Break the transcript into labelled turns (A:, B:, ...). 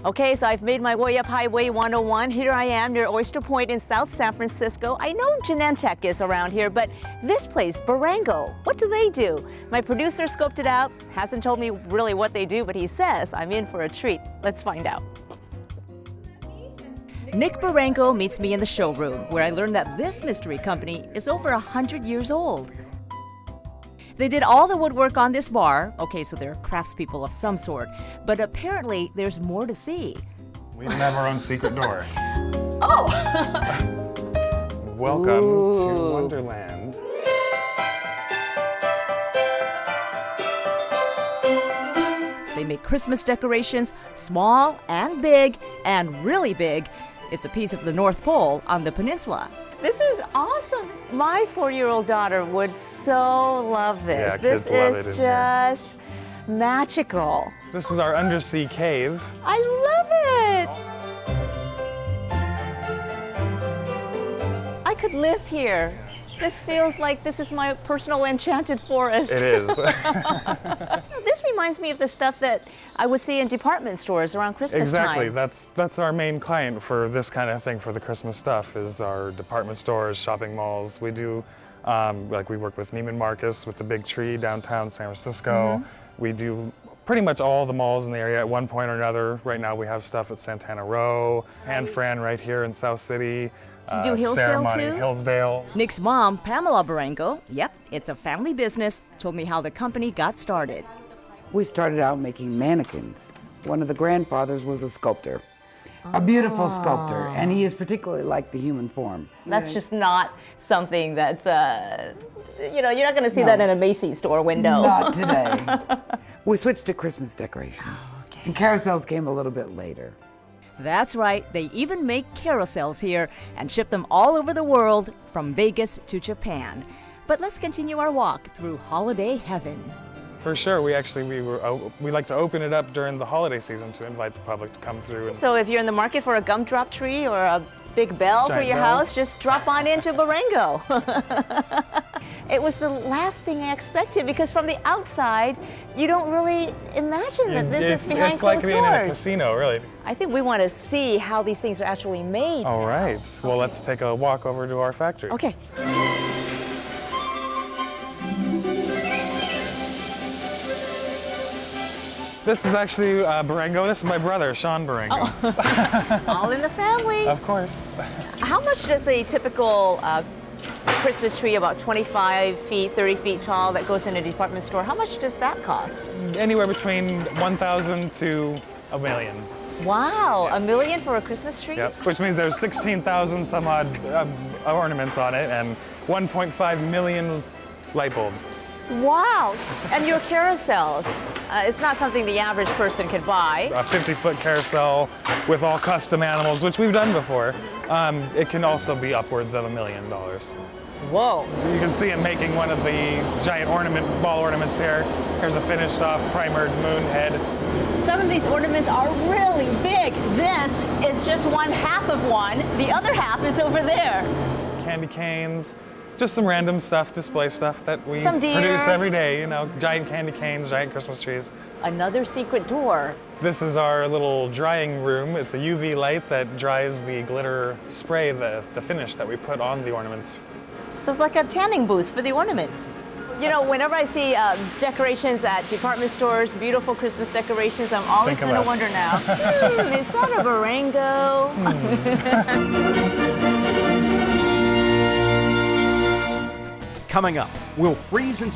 A: Okay, so I've made my way up Highway 101. Here I am near Oyster Point in South San Francisco. I know Genentech is around here, but this place, Barango, what do they do? My producer scoped it out, hasn't told me really what they do, but he says I'm in for a treat. Let's find out. Nick Barango meets me in the showroom, where I learned that this mystery company is over 100 years old. They did all the woodwork on this bar. Okay, so they're craftspeople of some sort. But apparently, there's more to see.
B: We even have our own secret door.
A: Oh!
B: Welcome
A: Ooh.
B: to Wonderland.
A: They make Christmas decorations, small and big, and really big. It's a piece of the North Pole on the peninsula. This is awesome. My 4-year-old daughter would so love this.
B: Yeah,
A: this
B: kids love
A: is
B: it in here.
A: just magical.
B: This is our undersea cave.
A: I love it. I could live here. This feels like this is my personal enchanted forest.
B: It is.
A: This reminds me of the stuff that I would see in department stores around Christmas
B: Exactly.
A: time.
B: That's our main client for this kind of thing, for the Christmas stuff, is our department stores, shopping malls. We do, like we work with Neiman Marcus with the big tree downtown San Francisco. We do pretty much all the malls in the area at one point or another. Right now we have stuff at Santana Row, San Fran right here in South City.
A: You do Hillsdale
B: Ceremony,
A: too?
B: Hillsdale.
A: Nick's mom, Pamela Barango, yep, it's a family business, told me how the company got started.
C: We started out making mannequins. One of the grandfathers was a sculptor, a beautiful sculptor, and he is particularly like the human form.
A: That's just not something that's, you know, you're not going to see
C: No.
A: that in a Macy's store window.
C: Not today. We switched to Christmas decorations, and carousels came a little bit later.
A: That's right, they even make carousels here and ship them all over the world, from Vegas to Japan. But let's continue our walk through holiday heaven.
B: For sure, we like to open it up during the holiday season to invite the public to come through. And
A: So if you're in the market for a gumdrop tree or a big bell for
B: Giant
A: your
B: bell.
A: house, just drop on into Barango. It was the last thing I expected, because from the outside, you don't really imagine that this is behind
B: it's like
A: closed
B: being in a
A: doors.
B: casino, really.
A: I think we want to see how these things are actually made.
B: All
A: now.
B: right. Well, let's take a walk over to our factory.
A: Okay.
B: This is actually Barango. This is my brother, Sean Barango.
A: All in the family.
B: Of course.
A: How much does a typical Christmas tree, about 25 feet, 30 feet tall, that goes in a department store, how much does that cost?
B: Anywhere between 1,000 to a million.
A: Wow, $1 million for a Christmas tree?
B: Yep. Which means there's 16,000 some odd ornaments on it and 1.5 million light bulbs.
A: Wow, and your carousels, it's not something the average person could buy.
B: A 50-foot carousel with all custom animals, which we've done before. It can also be upwards of $1 million.
A: Whoa.
B: You can see him making one of the giant ball ornaments here. Here's a finished off primered moon head.
A: Some of these ornaments are really big. This is just one half of one. The other half is over there.
B: Candy canes, just some random stuff, display stuff that we
A: Some deer.
B: produce every day, you know, giant candy canes, giant Christmas trees.
A: Another secret door.
B: This is our little drying room. It's a UV light that dries the glitter spray, the finish that we put on the ornaments.
A: So it's like a tanning booth for the ornaments. You know, whenever I see decorations at department stores, beautiful Christmas decorations, I'm always
B: Think
A: going
B: of
A: to
B: us.
A: wonder now, is that a Barango?
D: Coming up, we'll freeze and